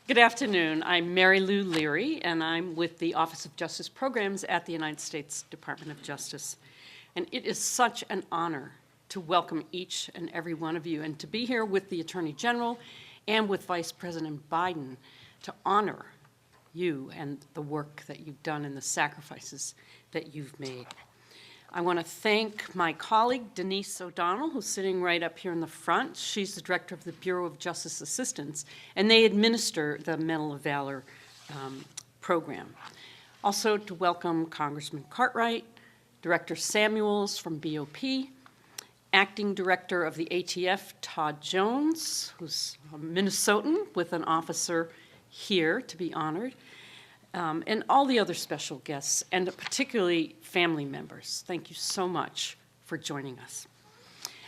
Good afternoon. I'm Mary Lou Leary, and I'm with the Office of Justice Programs at the United States Department of Justice. And it is such an honor to welcome each and every one of you and to be here with the Attorney General and with Vice President Biden to honor you and the work that you've done and the sacrifices that you've made. I want to thank my colleague, Denise O'Donnell, who's sitting right up here in the front. She's the director of the Bureau of Justice Assistance, and they administer the Medal of Valor program. Also to welcome Congressman Cartwright, Director Samuels from BOP, Acting Director of the ATF, Todd Jones, who's a Minnesotan with an officer here to be honored, and all the other special guests, and particularly family members. Thank you so much for joining us.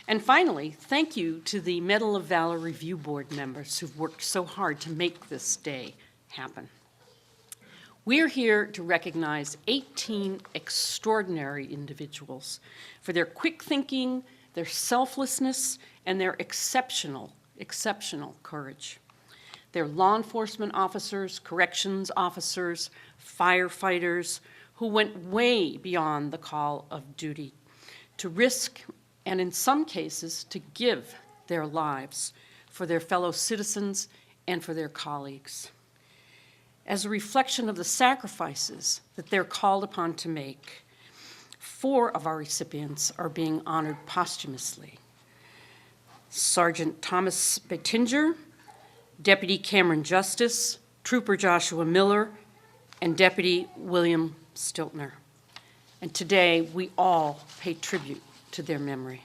And finally, thank you to the Medal of Valor Review Board members who've worked so hard to make this day happen. We're here to recognize 18 extraordinary individuals for their quick thinking, their selflessness, and their exceptional courage. They're law enforcement officers, corrections officers, firefighters who went way beyond the call of duty to risk and in some cases to give their lives for their fellow citizens and for their colleagues. As a reflection of the sacrifices that they're called upon to make, 4 of our recipients are being honored posthumously. Sergeant Thomas Bettinger, Deputy Cameron Justice, Trooper Joshua Miller, and Deputy William Stiltner. And today, we all pay tribute to their memory.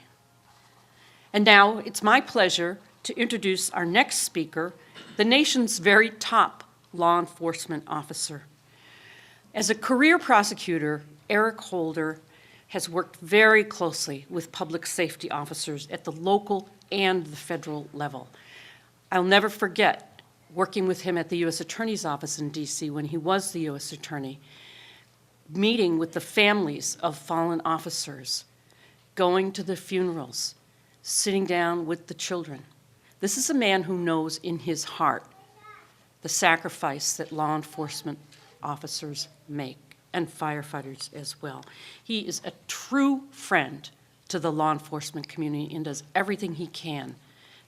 And now, it's my pleasure to introduce our next speaker, the nation's very top law enforcement officer. As a career prosecutor, Eric Holder has worked very closely with public safety officers at the local and the federal level. I'll never forget working with him at the U.S. Attorney's Office in D.C. when he was the U.S. Attorney, meeting with the families of fallen officers, going to the funerals, sitting down with the children. This is a man who knows in his heart the sacrifice that law enforcement officers make, and firefighters as well. He is a true friend to the law enforcement community and does everything he can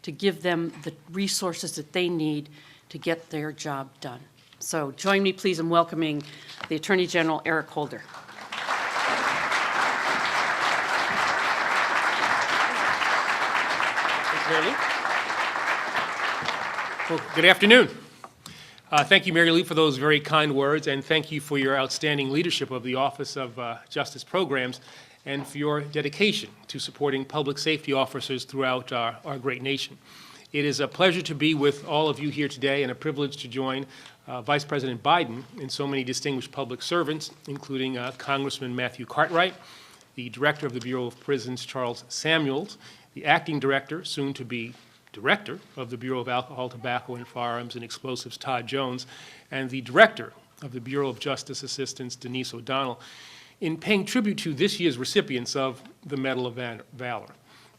to give them the resources that they need to get their job done. So join me, please, in welcoming the Attorney General, Eric Holder. Thanks, Mary Lou. Well, good afternoon. Thank you, Mary Lou, for those very kind words, and thank you for your outstanding leadership of the Office of Justice Programs and for your dedication to supporting public safety officers throughout our great nation. It is a pleasure to be with all of you here today and a privilege to join Vice President Biden and so many distinguished public servants, including Congressman Matthew Cartwright, the Director of the Bureau of Prisons, Charles Samuels, the Acting Director, soon to be Director of the Bureau of Alcohol, Tobacco, and Firearms and Explosives, Todd Jones, and the Director of the Bureau of Justice Assistance, Denise O'Donnell, in paying tribute to this year's recipients of the Medal of Valor.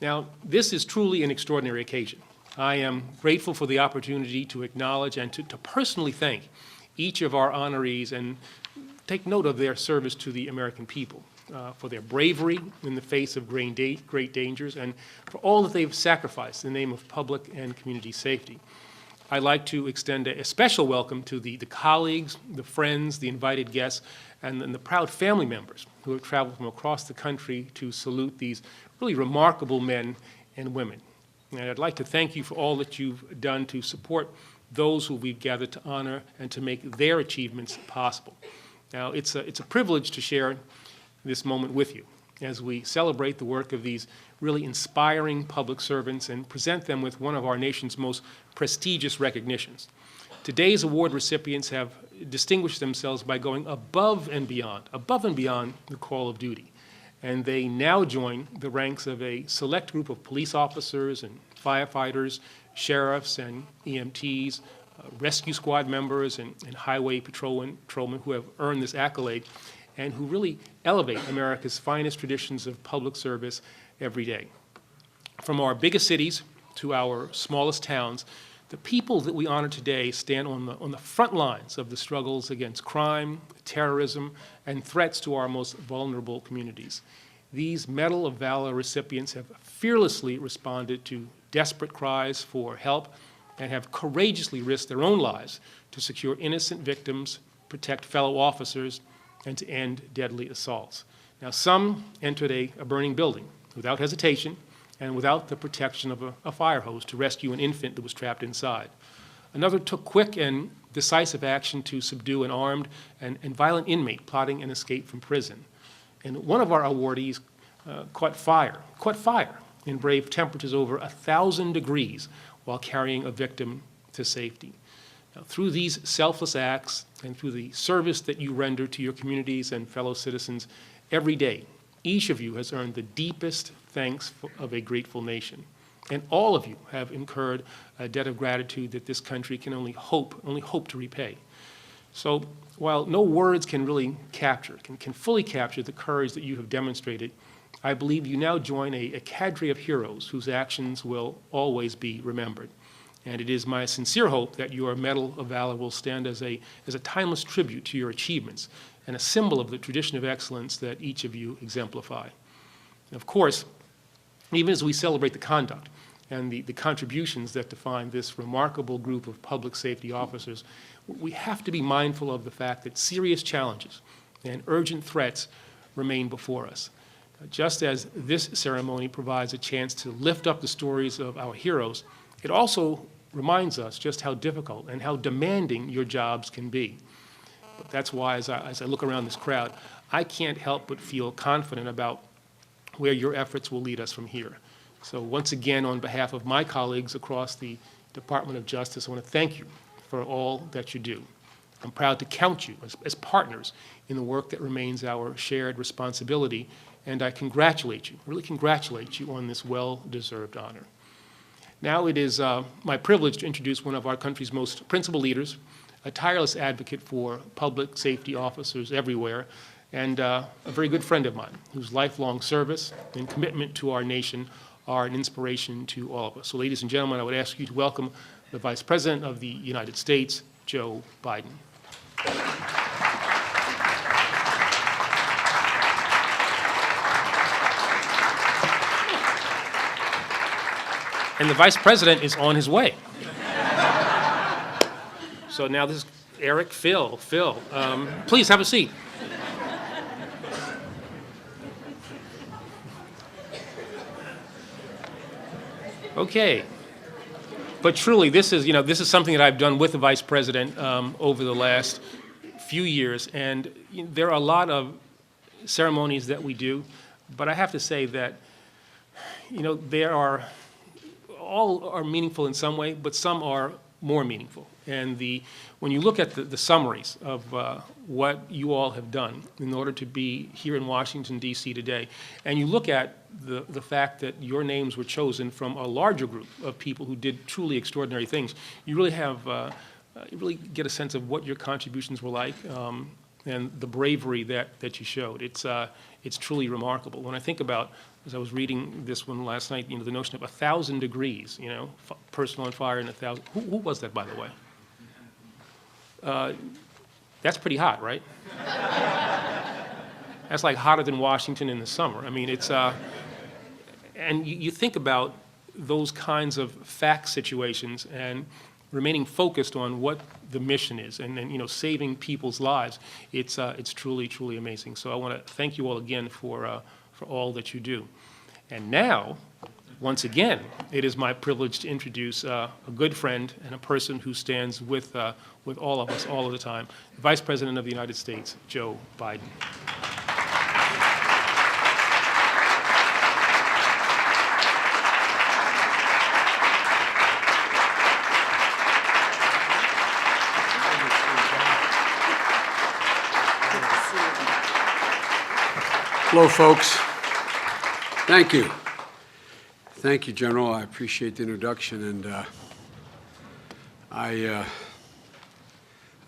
Now, this is truly an extraordinary occasion. I am grateful for the opportunity to acknowledge and to personally thank each of our honorees and take note of their service to the American people, for their bravery in the face of great dangers, and for all that they've sacrificed in the name of public and community safety. I'd like to extend a special welcome to the colleagues, the friends, the invited guests, and the proud family members who have traveled from across the country to salute these really remarkable men and women. And I'd like to thank you for all that you've done to support those who we've gathered to honor and to make their achievements possible. Now, it's a privilege to share this moment with you as we celebrate the work of these really inspiring public servants and present them with one of our nation's most prestigious recognitions. Today's award recipients have distinguished themselves by going above and beyond the call of duty. And they now join the ranks of a select group of police officers and firefighters, sheriffs and EMTs, rescue squad members and highway patrolmen who have earned this accolade and who really elevate America's finest traditions of public service every day. From our biggest cities to our smallest towns, The people that we honor today stand on the front lines of the struggles against crime, terrorism, and threats to our most vulnerable communities. These Medal of Valor recipients have fearlessly responded to desperate cries for help and have courageously risked their own lives to secure innocent victims, protect fellow officers, and to end deadly assaults. Now, some entered a burning building without hesitation and without the protection of a fire hose to rescue an infant that was trapped inside. Another took quick and decisive action to subdue an armed and violent inmate plotting an escape from prison. And one of our awardees caught fire in brave temperatures over 1,000 degrees while carrying a victim to safety. Now, through these selfless acts and through the service that you render to your communities and fellow citizens every day, each of you has earned the deepest thanks of a grateful nation. And all of you have incurred a debt of gratitude that this country can only hope to repay. So while no words can really can fully capture the courage that you have demonstrated, I believe you now join a cadre of heroes whose actions will always be remembered. And it is my sincere hope that your Medal of Valor will stand as a timeless tribute to your achievements and a symbol of the tradition of excellence that each of you exemplify. And of course, even as we celebrate the conduct and the contributions that define this remarkable group of public safety officers, we have to be mindful of the fact that serious challenges and urgent threats remain before us. Just as this ceremony provides a chance to lift up the stories of our heroes, it also reminds us just how difficult and how demanding your jobs can be. But that's why, as I look around this crowd, I can't help but feel confident about where your efforts will lead us from here. So once again, on behalf of my colleagues across the Department of Justice, I want to thank you for all that you do. I'm proud to count you as partners in the work that remains our shared responsibility, and I congratulate you, really congratulate you on this well-deserved honor. Now it is my privilege to introduce one of our country's most principled leaders, a tireless advocate for public safety officers everywhere, and a very good friend of mine whose lifelong service and commitment to our nation are an inspiration to all of us. So ladies and gentlemen, I would ask you to welcome the Vice President of the United States, Joe Biden. And the Vice President is on his way. So now this is Eric, Phil, please have a seat. Okay. But truly, this is something that I've done with the Vice President over the last few years, and there are a lot of ceremonies that we do, but I have to say that, all are meaningful in some way, but some are more meaningful. And when you look at the summaries of what you all have done in order to be here in Washington, D.C. today, and you look at the fact that your names were chosen from a larger group of people who did truly extraordinary things, you really have, you really get a sense of what your contributions were like and the bravery that you showed. It's truly remarkable. When I think about, as I was reading this one last night, the notion of 1,000 degrees, personal on fire and 1,000. Who was that, by the way? That's pretty hot, right? That's like hotter than Washington in the summer. I mean, it's, and you think about those kinds of fact situations and remaining focused on what the mission is and saving people's lives. It's truly, truly amazing. So I want to thank you all again for all that you do. And now, once again, it is my privilege to introduce a good friend and a person who stands with all of us all of the time, the Vice President of the United States, Joe Biden. Hello, folks. Thank you. Thank you, General. I appreciate the introduction, and I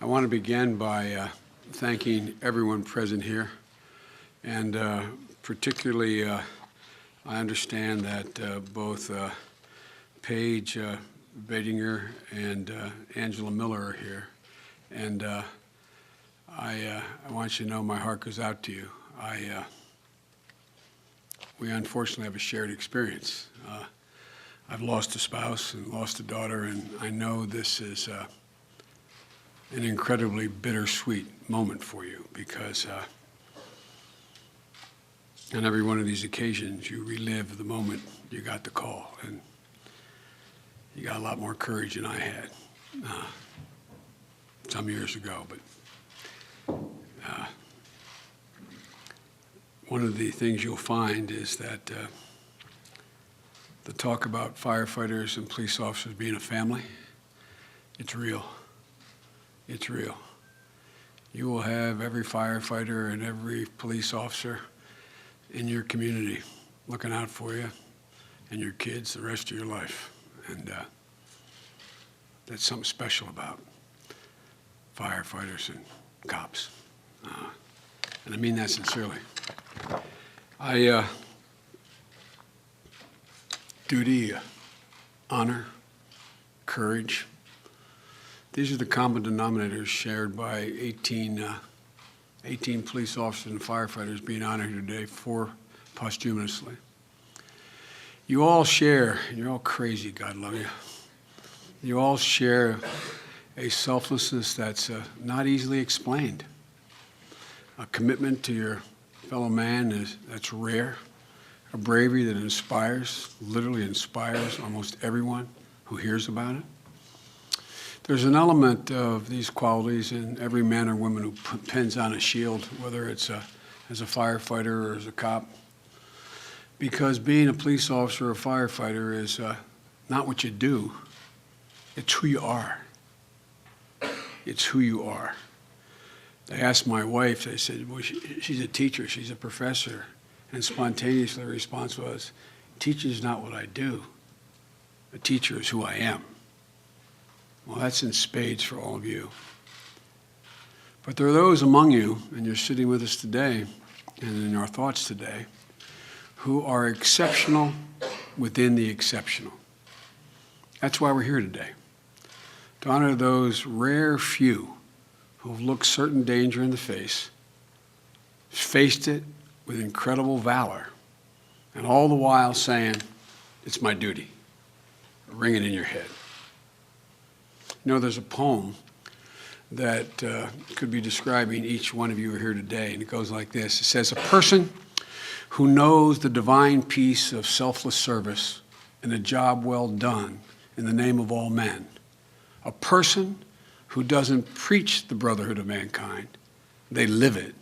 want to begin by thanking everyone present here, and particularly I understand that both Paige Badinger and Angela Miller are here. And I want you to know my heart goes out to you. We unfortunately have a shared experience. I've lost a spouse and lost a daughter, and I know this is an incredibly bittersweet moment for you because on every one of these occasions, you relive the moment you got the call, and you got a lot more courage than I had some years ago. But one of the things you'll find is that the talk about firefighters and police officers being a family, it's real. It's real. You will have every firefighter and every police officer in your community looking out for you and your kids the rest of your life. And that's something special about firefighters and cops. And I mean that sincerely. Duty, honor, courage. These are the common denominators shared by 18 police officers and firefighters being honored here today, 4 posthumously. You all share, and you're all crazy, God love you. You all share a selflessness that's not easily explained. A commitment to your fellow man that's rare. A bravery that inspires, literally inspires almost everyone who hears about it. There's an element of these qualities in every man or woman who pins on a shield, whether it's as a firefighter or as a cop. Because being a police officer or a firefighter is not what you do, it's who you are. It's who you are. They asked my wife, they said, well, she's a teacher, she's a professor. And spontaneously the response was, teacher is not what I do. A teacher is who I am. Well, that's in spades for all of you. But there are those among you, and you're sitting with us today, and in our thoughts today, who are exceptional within the exceptional. That's why we're here today, to honor those rare few who have looked certain danger in the face, faced it with incredible valor, and all the while saying, it's my duty. Ring it in your head. You know, there's a poem that could be describing each one of you who are here today, and it goes like this. It says, a person who knows the divine peace of selfless service and a job well done in the name of all men. A person who doesn't preach the brotherhood of mankind, they live it,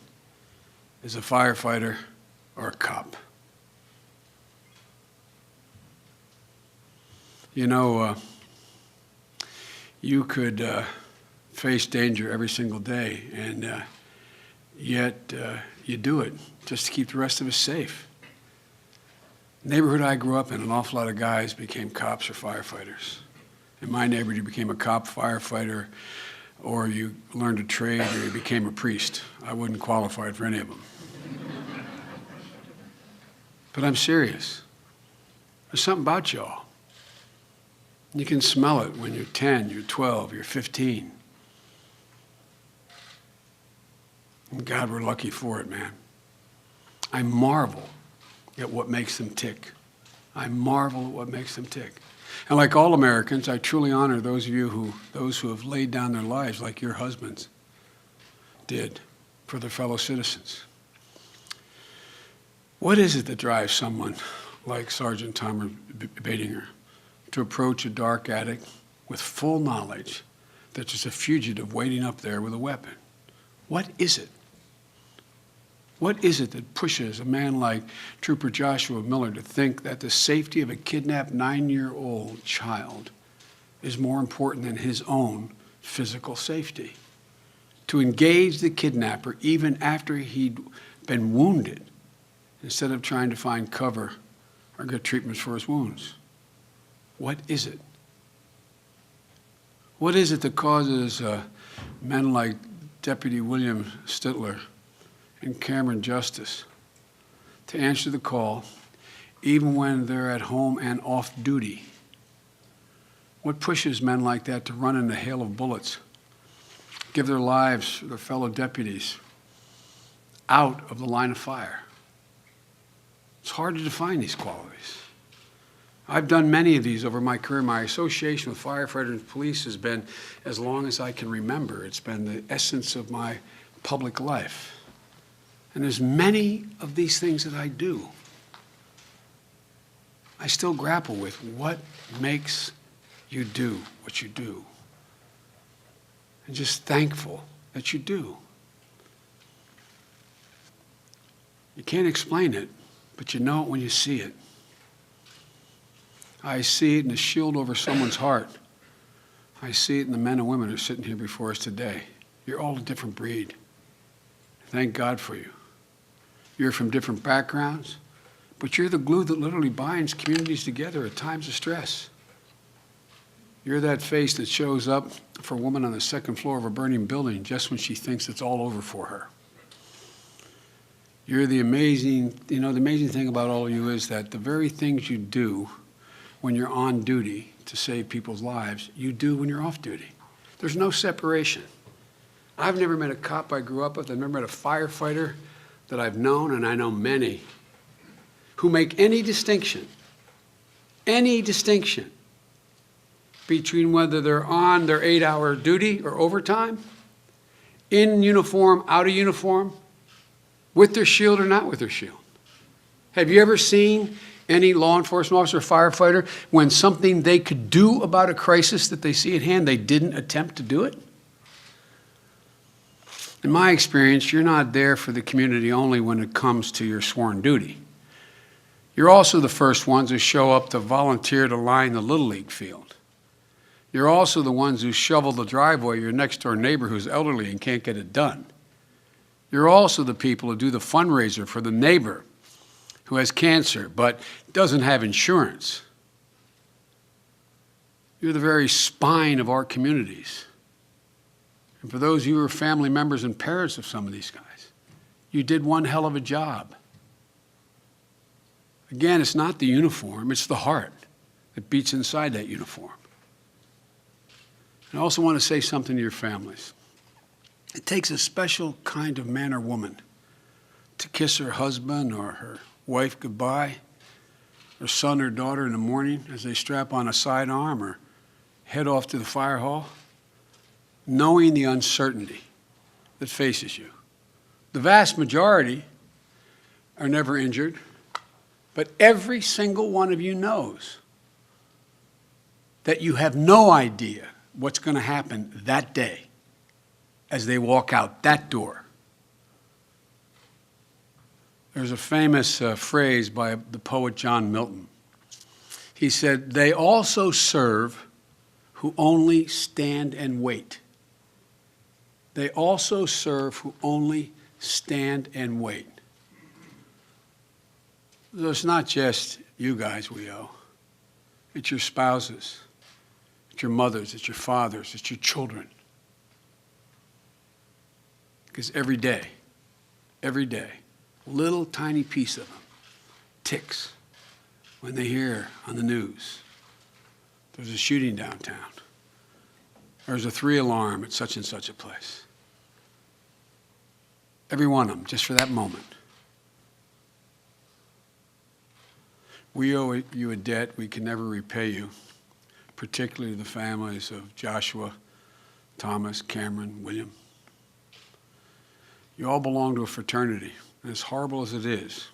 is a firefighter or a cop. You know, you could face danger every single day, and yet you do it just to keep the rest of us safe. The neighborhood I grew up in, an awful lot of guys became cops or firefighters. In my neighborhood, you became a cop, firefighter, or you learned a trade, or you became a priest. I wouldn't qualify for any of them. But I'm serious. There's something about y'all. You can smell it when you're 10, you're 12, you're 15. And God, we're lucky for it, man. I marvel at what makes them tick. I marvel at what makes them tick. And like all Americans, I truly honor those who have laid down their lives like your husbands did for their fellow citizens. What is it that drives someone like Sergeant Tom Badinger to approach a dark attic with full knowledge that there's a fugitive waiting up there with a weapon? What is it? What is it that pushes a man like Trooper Joshua Miller to think that the safety of a kidnapped 9-year-old child is more important than his own physical safety? To engage the kidnapper even after he'd been wounded, instead of trying to find cover or get treatments for his wounds. What is it? What is it that causes men like Deputy William Stitler and Cameron Justice to answer the call, even when they're at home and off duty, What pushes men like that to run in a hail of bullets, give their lives for their fellow deputies out of the line of fire? It's hard to define these qualities. I've done many of these over my career. My association with firefighters and police has been as long as I can remember. It's been the essence of my public life. And there's many of these things that I do. I still grapple with what makes you do what you do. And just thankful that you do. You can't explain it, but you know it when you see it. I see it in the shield over someone's heart. I see it in the men and women who are sitting here before us today. You're all a different breed. Thank God for you. You're from different backgrounds, but you're the glue that literally binds communities together at times of stress. You're that face that shows up for a woman on the second floor of a burning building just when she thinks it's all over for her. You're the amazing thing about all of you is that the very things you do when you're on duty to save people's lives, you do when you're off duty. There's no separation. I've never met a cop I grew up with. I've never met a firefighter that I've known, and I know many, who make any distinction between whether they're on their 8-hour duty or overtime, in uniform, out of uniform, with their shield or not with their shield. Have you ever seen any law enforcement officer or firefighter, when something they could do about a crisis that they see at hand, they didn't attempt to do it? In my experience, you're not there for the community only when it comes to your sworn duty. You're also the first ones who show up to volunteer to line the Little League field. You're also the ones who shovel the driveway of your next-door neighbor who's elderly and can't get it done. You're also the people who do the fundraiser for the neighbor who has cancer but doesn't have insurance. You're the very spine of our communities. And for those of you who are family members and parents of some of these guys, you did one hell of a job. Again, it's not the uniform, it's the heart that beats inside that uniform. And I also want to say something to your families. It takes a special kind of man or woman to kiss her husband or her wife goodbye, or son or daughter in the morning as they strap on a sidearm or head off to the fire hall, knowing the uncertainty that faces you. The vast majority are never injured, but every single one of you knows that you have no idea what's going to happen that day as they walk out that door. There's a famous phrase by the poet John Milton. He said, "They also serve who only stand and wait." They also serve who only stand and wait. So it's not just you guys we owe. It's your spouses, it's your mothers, it's your fathers, it's your children. Because every day, a little tiny piece of them ticks when they hear on the news, there's a shooting downtown. There's a 3 alarm at such and such a place. Every one of them, just for that moment. We owe you a debt we can never repay you, particularly the families of Joshua, Thomas, Cameron, William. You all belong to a fraternity, and as horrible as it is,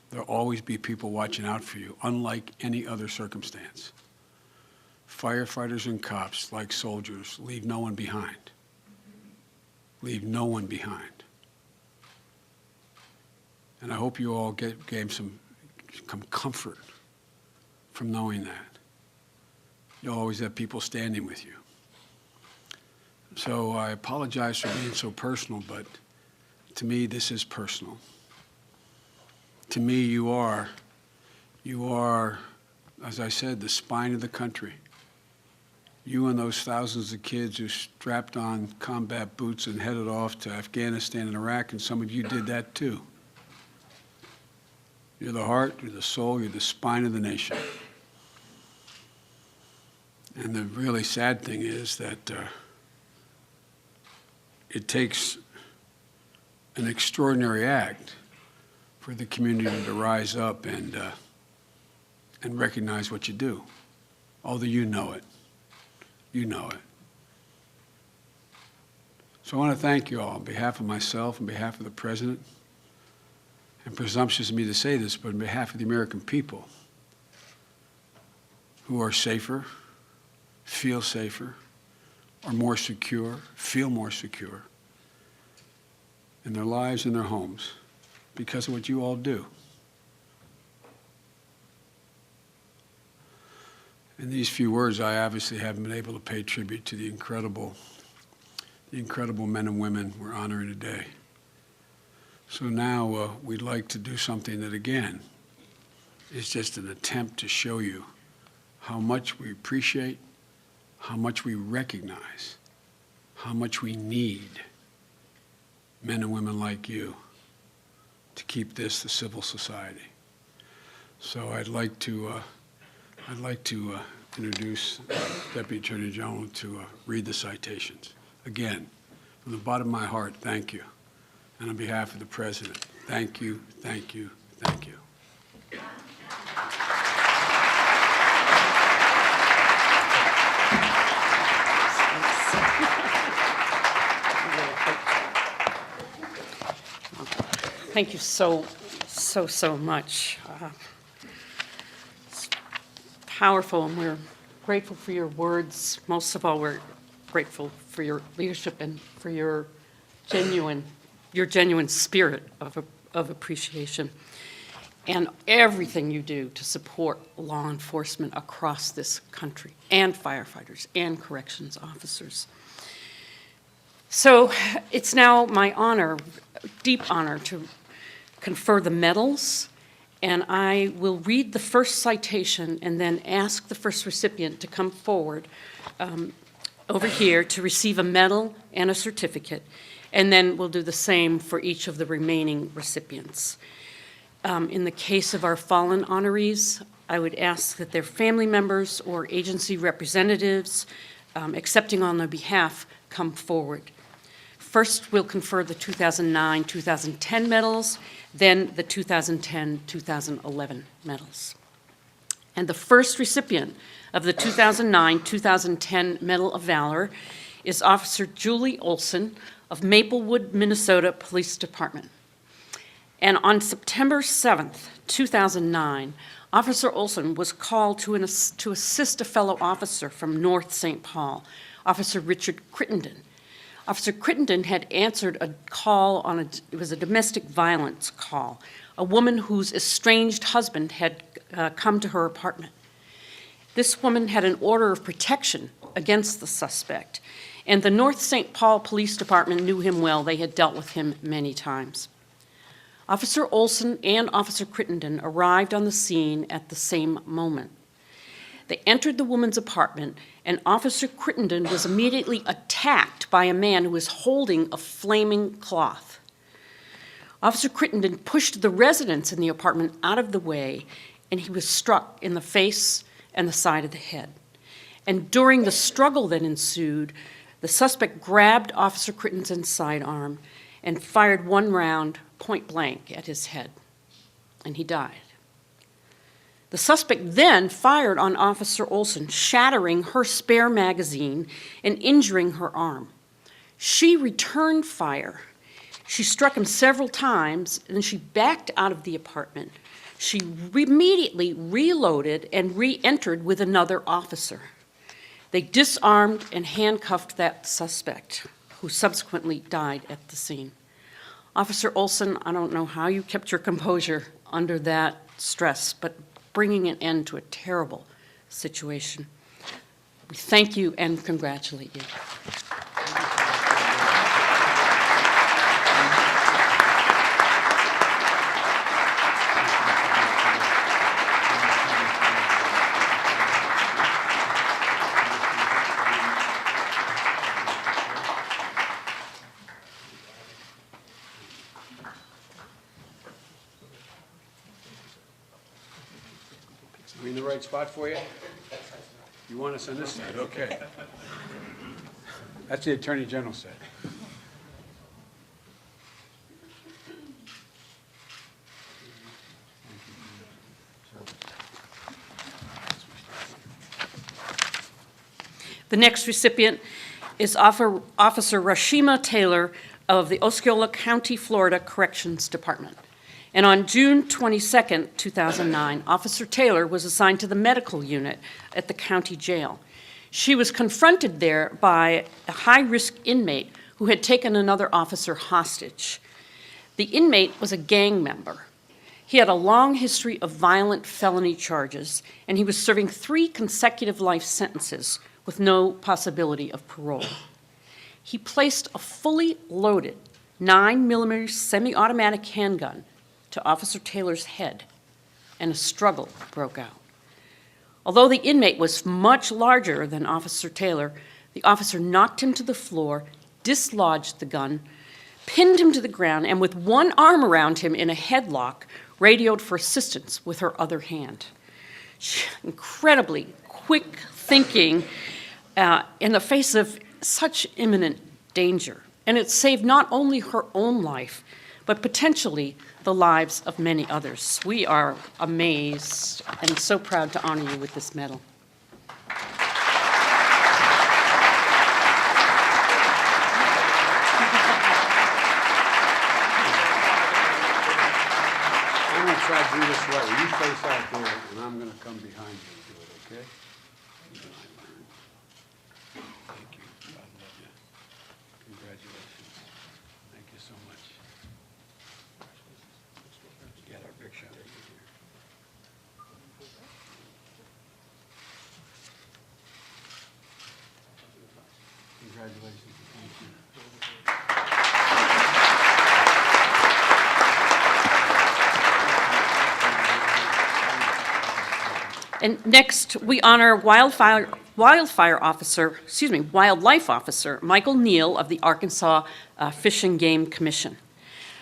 there'll always be people watching out for you, unlike any other circumstance. Firefighters and cops, like soldiers, leave no one behind. Leave no one behind. And I hope you all gain some comfort from knowing that. You'll always have people standing with you. So I apologize for being so personal, but to me, this is personal. To me, you are, as I said, the spine of the country. You and those thousands of kids who strapped on combat boots and headed off to Afghanistan and Iraq, and some of you did that too. You're the heart, you're the soul, you're the spine of the nation. And the really sad thing is that it takes an extraordinary act for the community to rise up and recognize what you do. Although you know it. You know it. So I want to thank you all on behalf of myself, on behalf of the President, and presumptuous of me to say this, but on behalf of the American people, who are safer, feel safer, are more secure, feel more secure in their lives and their homes because of what you all do. In these few words, I obviously haven't been able to pay tribute to the incredible men and women we're honoring today. So now we'd like to do something that, again, is just an attempt to show you how much we appreciate, how much we recognize, how much we need men and women like you to keep this the civil society. So I'd like to introduce Deputy Attorney General to read the citations. Again, from the bottom of my heart, thank you. And on behalf of the President, thank you, thank you, thank you. Thank you so much. It's powerful, and we're grateful for your words. Most of all, we're grateful for your leadership and for your genuine spirit of appreciation and everything you do to support law enforcement across this country, and firefighters and corrections officers. So it's now my honor, deep honor, to confer the medals, and I will read the first citation and then ask the first recipient to come forward over here to receive a medal and a certificate, and then we'll do the same for each of the remaining recipients. In the case of our fallen honorees, I would ask that their family members or agency representatives accepting on their behalf come forward. First, we'll confer the 2009-2010 medals, then the 2010-2011 medals. And the first recipient of the 2009-2010 Medal of Valor is Officer Julie Olson of Maplewood, Minnesota Police Department. And on September 7th, 2009, Officer Olson was called to assist a fellow officer from North St. Paul, Officer Richard Crittenden. Officer Crittenden had answered a call it was a domestic violence call, a woman whose estranged husband had come to her apartment. This woman had an order of protection against the suspect, and the North St. Paul Police Department knew him well. They had dealt with him many times. Officer Olson and Officer Crittenden arrived on the scene at the same moment. They entered the woman's apartment, and Officer Crittenden was immediately attacked by a man who was holding a flaming cloth. Officer Crittenden pushed the residents in the apartment out of the way, and he was struck in the face and the side of the head. And during the struggle that ensued, the suspect grabbed Officer Crittenden's sidearm and fired one round point blank at his head, and he died. The suspect then fired on Officer Olson, shattering her spare magazine and injuring her arm. She returned fire. She struck him several times, and then she backed out of the apartment. She immediately reloaded and re-entered with another officer. They disarmed and handcuffed that suspect, who subsequently died at the scene. Officer Olson, I don't know how you kept your composure under that stress, but bringing an end to a terrible situation. We thank you and congratulate you. We in the right spot for you? You want us on this side? Okay. That's the Attorney General side. The next recipient is Officer Rashima Taylor of the Osceola County, Florida Corrections Department. And on June 22nd, 2009, Officer Taylor was assigned to the medical unit at the county jail. She was confronted there by a high-risk inmate who had taken another officer hostage. The inmate was a gang member. He had a long history of violent felony charges, and he was serving 3 consecutive life sentences with no possibility of parole. He placed a fully loaded 9mm semi-automatic handgun to Officer Taylor's head, and a struggle broke out. Although the inmate was much larger than Officer Taylor, the officer knocked him to the floor, dislodged the gun, pinned him to the ground, and with one arm around him in a headlock, radioed for assistance with her other hand. Incredibly quick thinking in the face of such imminent danger. And it saved not only her own life, but potentially the lives of many others. We are amazed and so proud to honor you with this medal. I'm going to try to do this right. You face out there, and I'm going to come behind you and do it, okay? Thank you. God love you. Congratulations. Thank you so much. Get our picture here. Congratulations. Thank you. And next, we honor wildlife officer Michael Neal of the Arkansas Fish and Game Commission.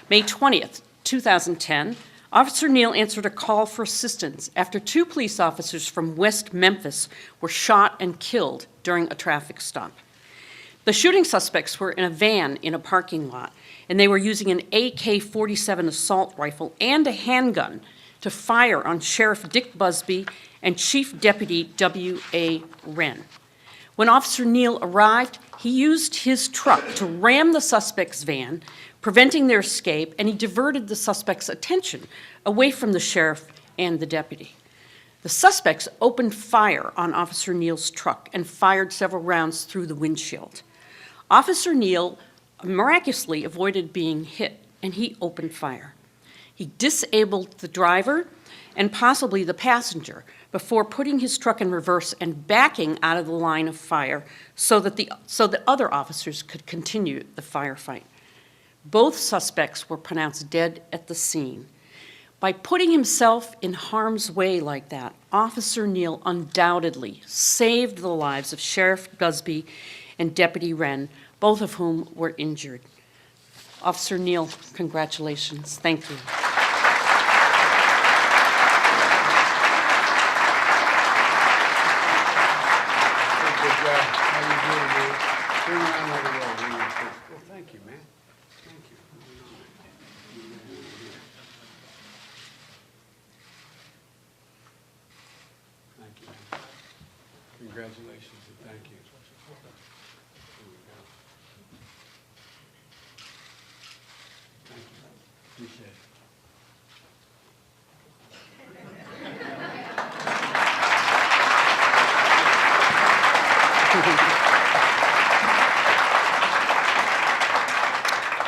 May 20th, 2010, Officer Neal answered a call for assistance after 2 police officers from West Memphis were shot and killed during a traffic stop. The shooting suspects were in a van in a parking lot, and they were using an AK-47 assault rifle and a handgun to fire on Sheriff Dick Busby and Chief Deputy W.A. Wren. When Officer Neal arrived, he used his truck to ram the suspect's van, preventing their escape, and he diverted the suspect's attention away from the sheriff and the deputy. The suspects opened fire on Officer Neal's truck and fired several rounds through the windshield. Officer Neal miraculously avoided being hit, and he opened fire. He disabled the driver and possibly the passenger before putting his truck in reverse and backing out of the line of fire so that other officers could continue the firefight. Both suspects were pronounced dead at the scene. By putting himself in harm's way like that, Officer Neal undoubtedly saved the lives of Sheriff Busby and Deputy Wren, both of whom were injured. Officer Neal, congratulations. Thank you. Good job. How you doing, man? Turn around over there. Well, thank you, man. Thank you. Thank you, man. Congratulations and thank you. Here we go. Thank you. Appreciate it.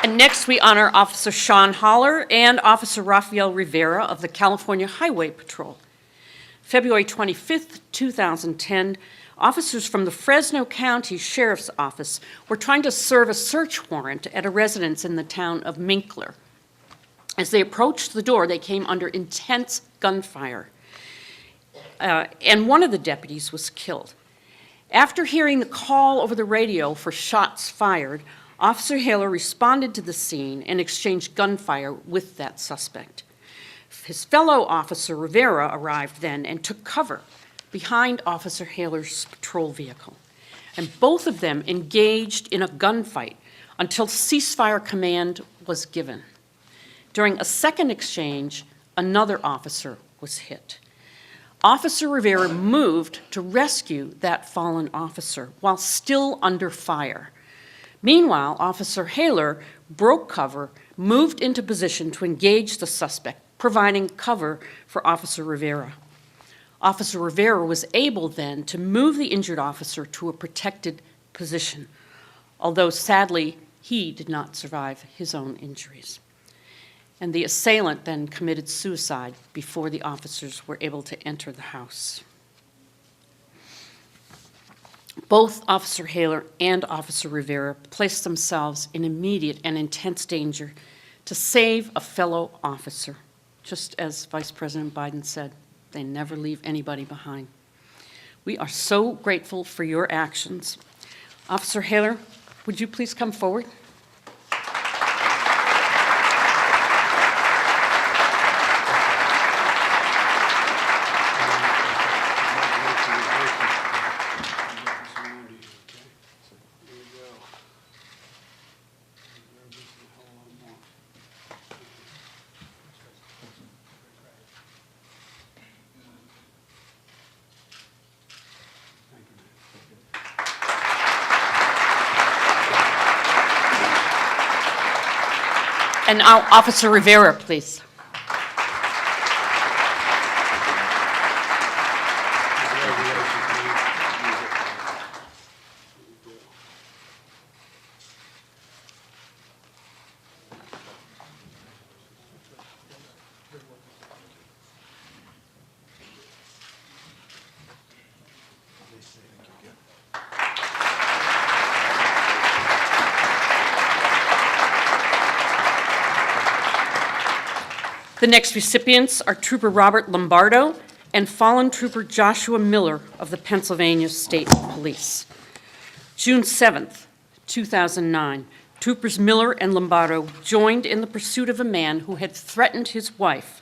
And next, we honor Officer Sean Holler and Officer Rafael Rivera of the California Highway Patrol. February 25th, 2010, officers from the Fresno County Sheriff's Office were trying to serve a search warrant at a residence in the town of Minkler. As they approached the door, they came under intense gunfire, and one of the deputies was killed. After hearing the call over the radio for shots fired, Officer Haler responded to the scene and exchanged gunfire with that suspect. His fellow officer, Rivera, arrived then and took cover behind Officer Haler's patrol vehicle, and both of them engaged in a gunfight until ceasefire command was given. During a second exchange, another officer was hit. Officer Rivera moved to rescue that fallen officer while still under fire. Meanwhile, Officer Haler broke cover, moved into position to engage the suspect, providing cover for Officer Rivera. Officer Rivera was able then to move the injured officer to a protected position, although sadly, he did not survive his own injuries. And the assailant then committed suicide before the officers were able to enter the house. Both Officer Haler and Officer Rivera placed themselves in immediate and intense danger to save a fellow officer. Just as Vice President Biden said, they never leave anybody behind. We are so grateful for your actions. Officer Haler, would you please come forward? And now, Officer Rivera, please. The next recipients are Trooper Robert Lombardo and fallen Trooper Joshua Miller of the Pennsylvania State Police. June 7th, 2009, Troopers Miller and Lombardo joined in the pursuit of a man who had threatened his wife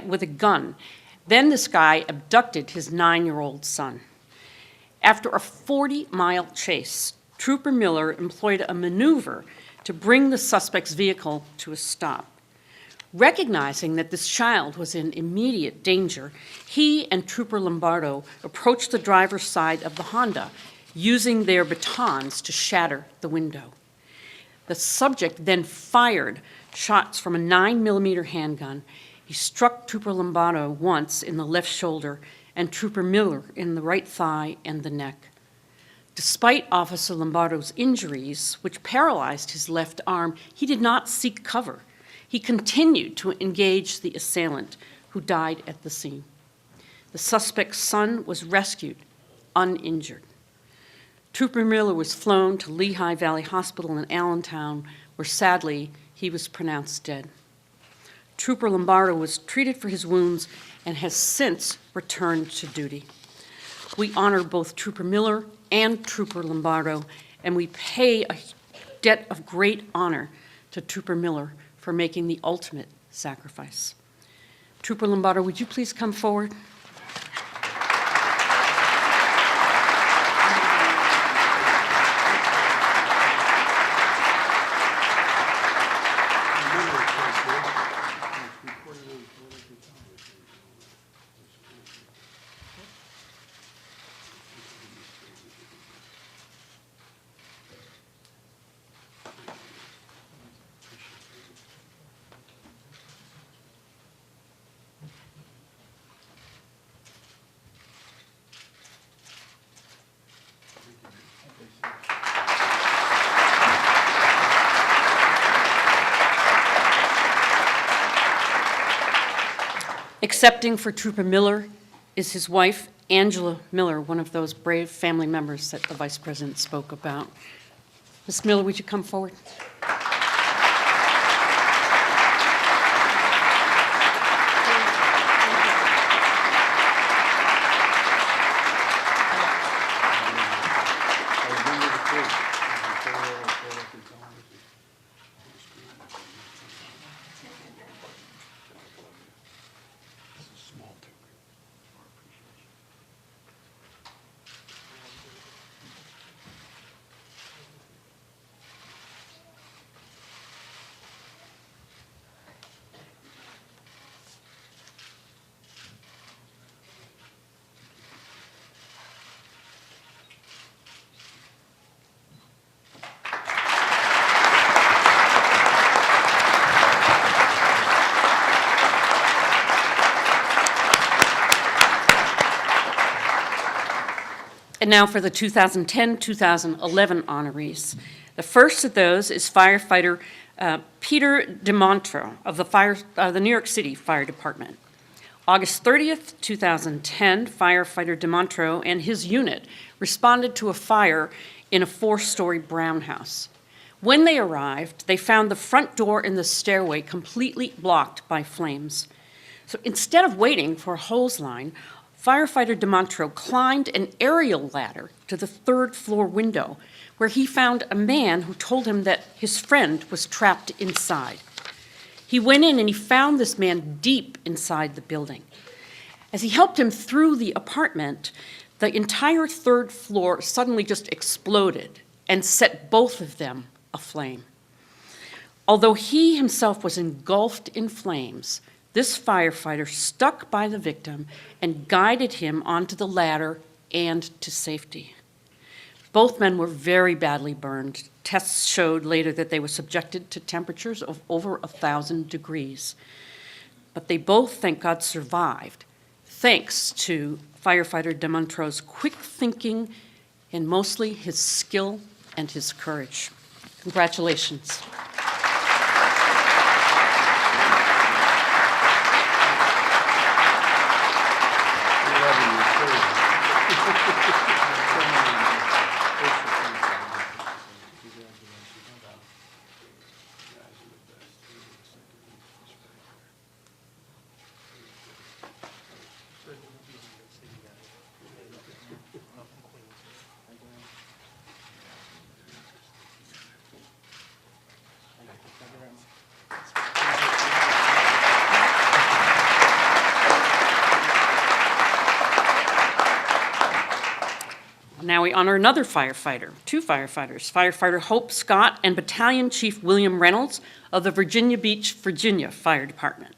with a gun. Then this guy abducted his 9-year-old son. After a 40-mile chase, Trooper Miller employed a maneuver to bring the suspect's vehicle to a stop. Recognizing that this child was in immediate danger, he and Trooper Lombardo approached the driver's side of the Honda, using their batons to shatter the window. The subject then fired shots from a 9mm handgun. He struck Trooper Lombardo once in the left shoulder and Trooper Miller in the right thigh and the neck. Despite Officer Lombardo's injuries, which paralyzed his left arm, he did not seek cover. He continued to engage the assailant, who died at the scene. The suspect's son was rescued, uninjured. Trooper Miller was flown to Lehigh Valley Hospital in Allentown, where sadly he was pronounced dead. Trooper Lombardo was treated for his wounds and has since returned to duty. We honor both Trooper Miller and Trooper Lombardo, and we pay a debt of great honor to Trooper Miller for making the ultimate sacrifice. Trooper Lombardo, would you please come forward? Accepting for Trooper Miller is his wife, Angela Miller, one of those brave family members that the Vice President spoke about. Ms. Miller, would you come forward? And now for the 2010-2011 honorees. The first of those is firefighter Peter DeMontro of the New York City Fire Department. August 30th, 2010, firefighter DeMontro and his unit responded to a fire in a 4-story brown house. When they arrived, they found the front door and the stairway completely blocked by flames. So instead of waiting for a hose line, firefighter DeMontro climbed an aerial ladder to the 3rd floor window, where he found a man who told him that his friend was trapped inside. He went in and he found this man deep inside the building. As he helped him through the apartment, the entire 3rd floor suddenly just exploded and set both of them aflame. Although he himself was engulfed in flames, this firefighter stuck by the victim and guided him onto the ladder and to safety. Both men were very badly burned. Tests showed later that they were subjected to temperatures of over 1,000 degrees. But they both, thank God, survived, thanks to firefighter DeMontro's quick thinking and mostly his skill and his courage. Congratulations. Now we honor another firefighter, 2 firefighters, firefighter Hope Scott and Battalion Chief William Reynolds of the Virginia Beach, Virginia Fire Department.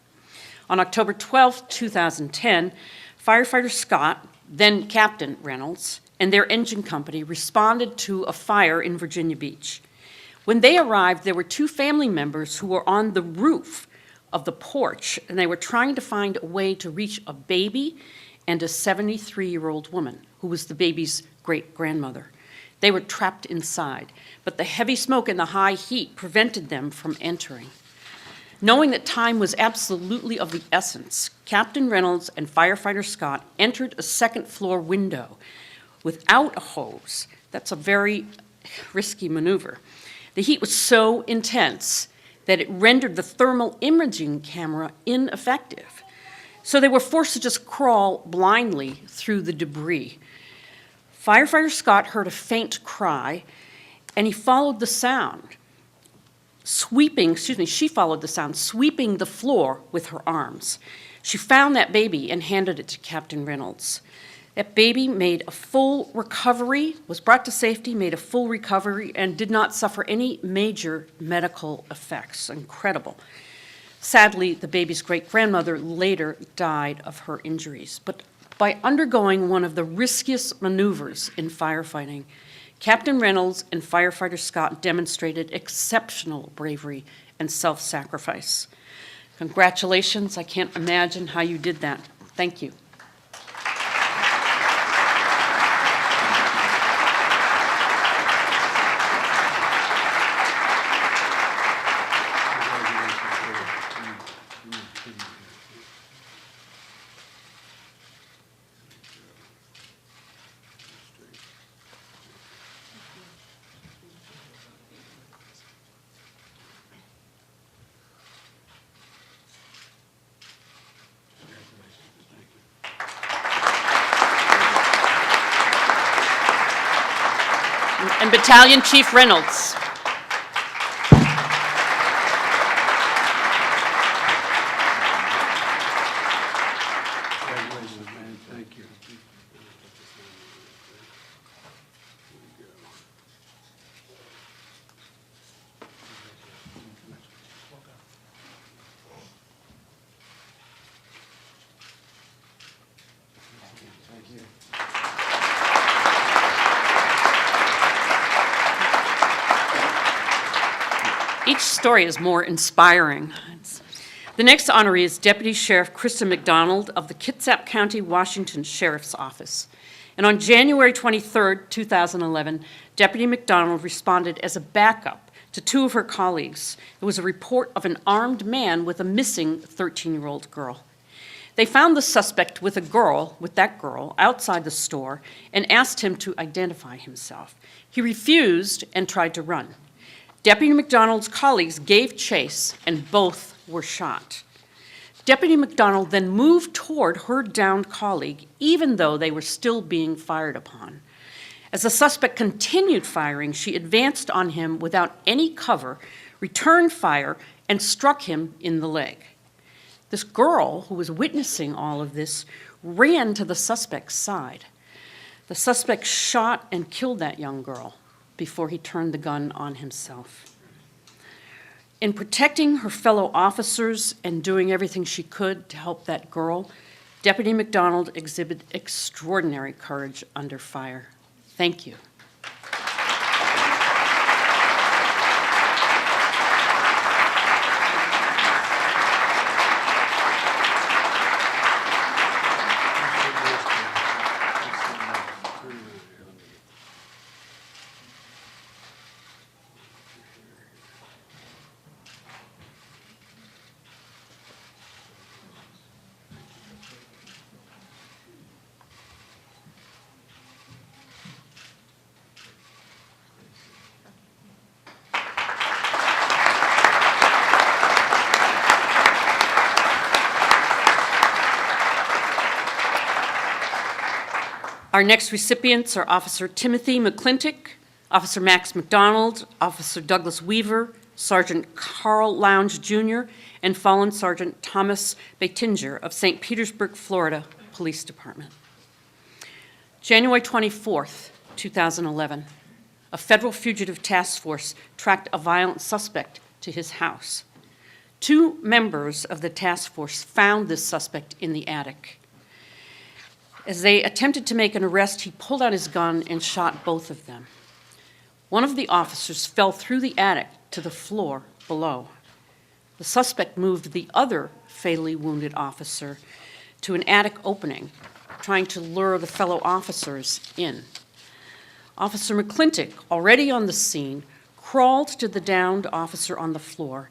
On October 12, 2010, firefighter Scott, then Captain Reynolds, and their engine company responded to a fire in Virginia Beach. When they arrived, there were 2 family members who were on the roof of the porch, and they were trying to find a way to reach a baby and a 73-year-old woman who was the baby's great-grandmother. They were trapped inside, but the heavy smoke and the high heat prevented them from entering. Knowing that time was absolutely of the essence, Captain Reynolds and firefighter Scott entered a 2nd-floor window without a hose. That's a very risky maneuver. The heat was so intense that it rendered the thermal imaging camera ineffective. So they were forced to just crawl blindly through the debris. Firefighter Scott heard a faint cry, and he followed the sound, she followed the sound, sweeping the floor with her arms. She found that baby and handed it to Captain Reynolds. That baby made a full recovery, was brought to safety, made a full recovery, and did not suffer any major medical effects. Incredible. Sadly, the baby's great-grandmother later died of her injuries. But by undergoing one of the riskiest maneuvers in firefighting, Captain Reynolds and firefighter Scott demonstrated exceptional bravery and self-sacrifice. Congratulations. I can't imagine how you did that. Thank you. And Battalion Chief Reynolds. Congratulations, man. Thank you. Each story is more inspiring. The next honoree is Deputy Sheriff Krista McDonald of the Kitsap County, Washington Sheriff's Office. And on January 23rd, 2011, Deputy McDonald responded as a backup to two of her colleagues. There was a report of an armed man with a missing 13-year-old girl. They found the suspect with that girl, outside the store and asked him to identify himself. He refused and tried to run. Deputy McDonald's colleagues gave chase and both were shot. Deputy McDonald then moved toward her downed colleague, even though they were still being fired upon. As the suspect continued firing, she advanced on him without any cover, returned fire, and struck him in the leg. This girl, who was witnessing all of this, ran to the suspect's side. The suspect shot and killed that young girl before he turned the gun on himself. In protecting her fellow officers and doing everything she could to help that girl, Deputy McDonald exhibited extraordinary courage under fire. Thank you. Our next recipients are Officer Timothy McClintock, Officer Max McDonald, Officer Douglas Weaver, Sergeant Carl Lounge Jr., and Fallen Sergeant Thomas Batinger of St. Petersburg, Florida Police Department. January 24th, 2011, a federal fugitive task force tracked a violent suspect to his house. Two members of the task force found this suspect in the attic. As they attempted to make an arrest, he pulled out his gun and shot both of them. One of the officers fell through the attic to the floor below. The suspect moved the other fatally wounded officer to an attic opening, trying to lure the fellow officers in. Officer McClintock, already on the scene, crawled to the downed officer on the floor.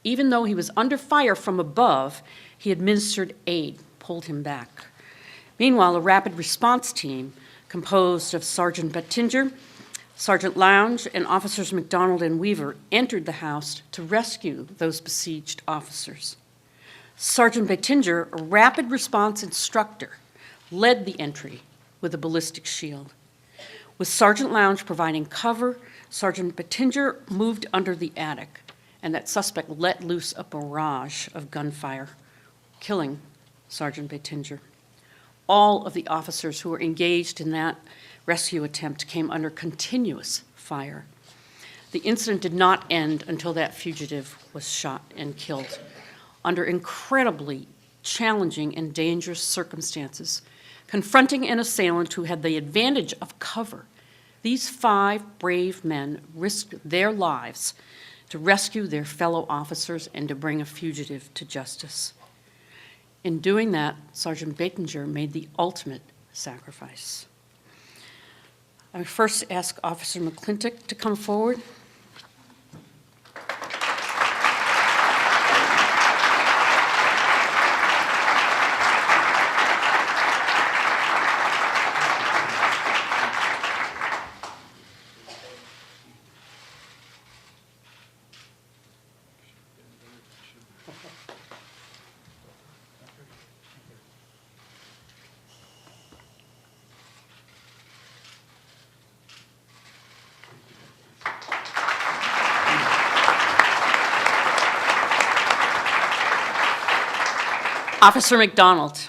Even though he was under fire from above, he administered aid, pulled him back. Meanwhile, a rapid response team composed of Sergeant Batinger, Sergeant Lounge, and Officers McDonald and Weaver entered the house to rescue those besieged officers. Sergeant Batinger, a rapid response instructor, led the entry with a ballistic shield. With Sergeant Lounge providing cover, Sergeant Batinger moved under the attic, and that suspect let loose a barrage of gunfire, killing Sergeant Batinger. All of the officers who were engaged in that rescue attempt came under continuous fire. The incident did not end until that fugitive was shot and killed. Under incredibly challenging and dangerous circumstances, confronting an assailant who had the advantage of cover, these 5 brave men risked their lives to rescue their fellow officers and to bring a fugitive to justice. In doing that, Sergeant Batinger made the ultimate sacrifice. I first ask Officer McClintock to come forward. Officer McDonald.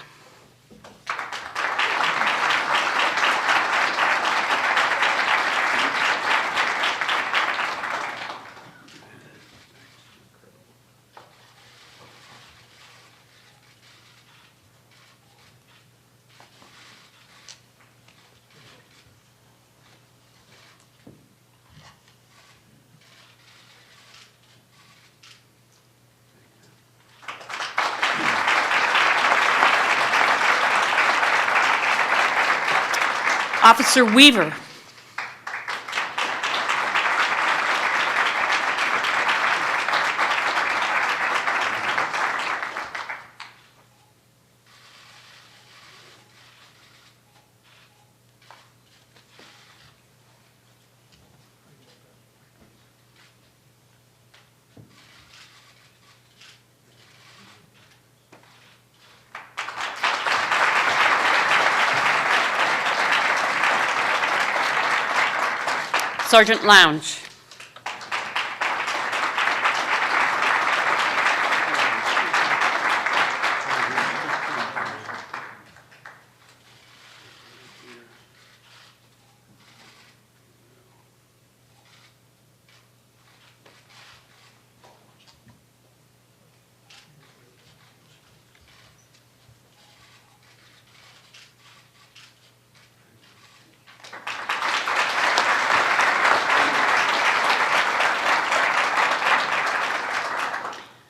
Officer Weaver. Sergeant Lounge.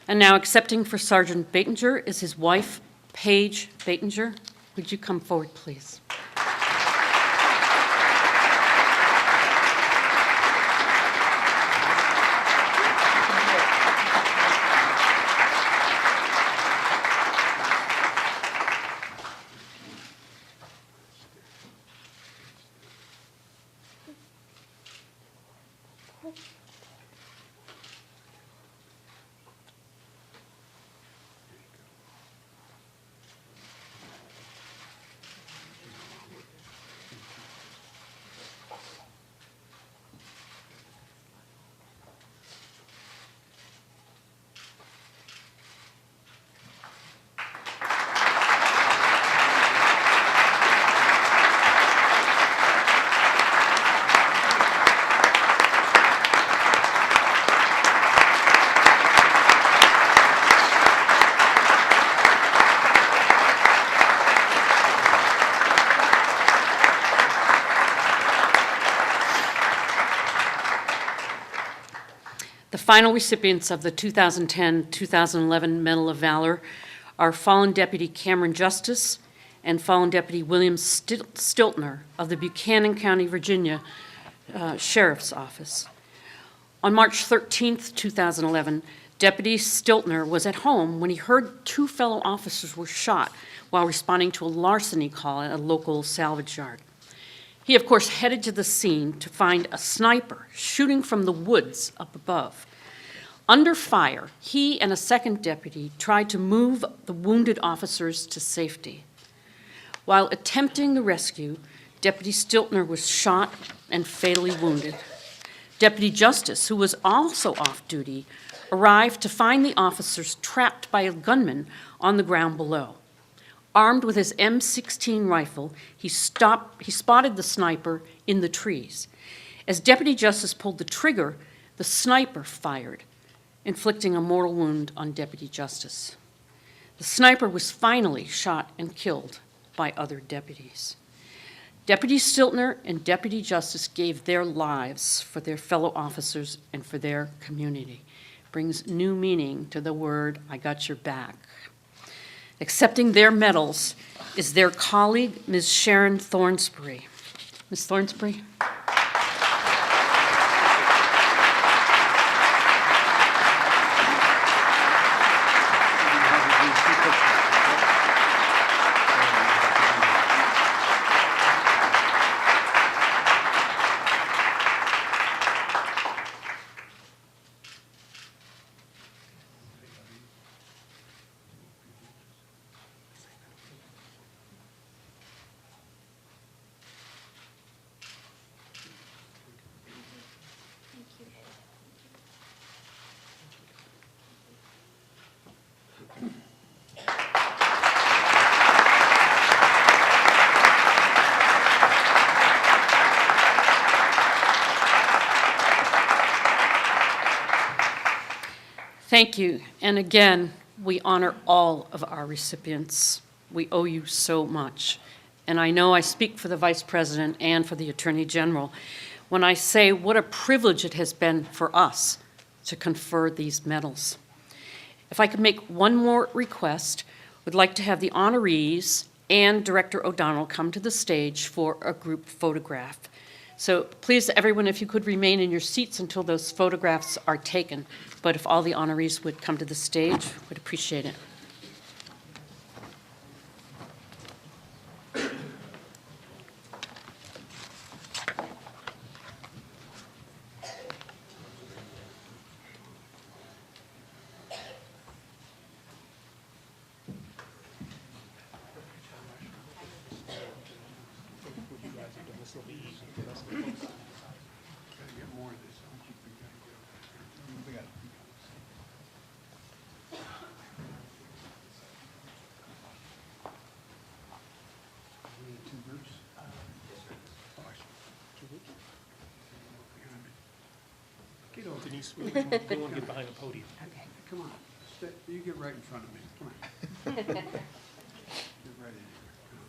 And now accepting for Sergeant Batinger is his wife, Paige Batinger. Would you come forward, please? The final recipients of the 2010-2011 Medal of Valor are fallen Deputy Cameron Justice and fallen Deputy William Stiltner of the Buchanan County, Virginia Sheriff's Office. On March 13th, 2011, Deputy Stiltner was at home when he heard two fellow officers were shot while responding to a larceny call at a local salvage yard. He, of course, headed to the scene to find a sniper shooting from the woods up above. Under fire, he and a second deputy tried to move the wounded officers to safety. While attempting the rescue, Deputy Stiltner was shot and fatally wounded. Deputy Justice, who was also off duty, arrived to find the officers trapped by a gunman on the ground below. Armed with his M16 rifle, he spotted the sniper in the trees. As Deputy Justice pulled the trigger, the sniper fired, inflicting a mortal wound on Deputy Justice. The sniper was finally shot and killed by other deputies. Deputy Stiltner and Deputy Justice gave their lives for their fellow officers and for their community. Brings new meaning to the word, "I got your back." Accepting their medals is their colleague, Ms. Sharon Thornsbury. Ms. Thornsbury? Thank you. And again, we honor all of our recipients. We owe you so much. And I know I speak for the Vice President and for the Attorney General when I say what a privilege it has been for us to confer these medals. If I could make one more request, would like to have the honorees and Director O'Donnell come to the stage for a group photograph. So please, everyone, if you could remain in your seats until those photographs are taken. But if all the honorees would come to the stage, we'd appreciate it. Denise, we don't want to get behind the podium. Okay, come on. You get right in front of me. Come on. Get right in here. Come on.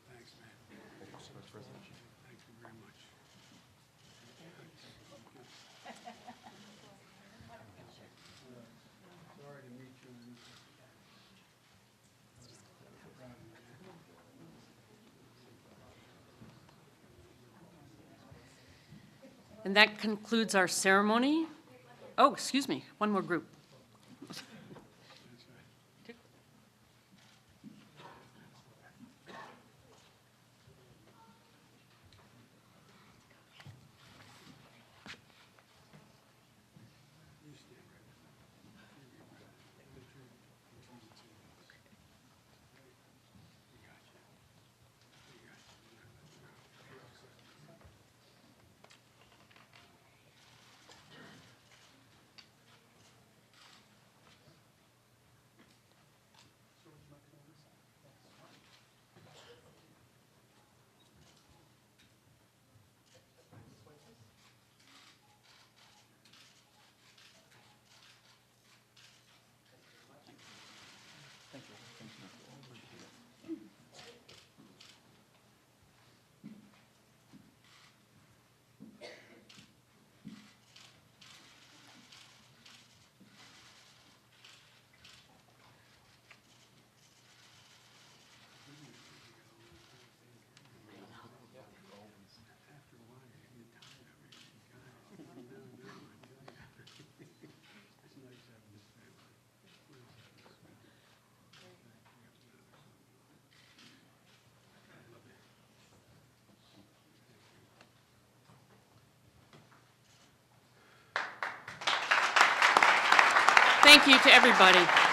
Thanks, man. Thank you very much. Sorry to meet you. And that concludes our ceremony. Oh, excuse me, one more group. Thank you to everybody.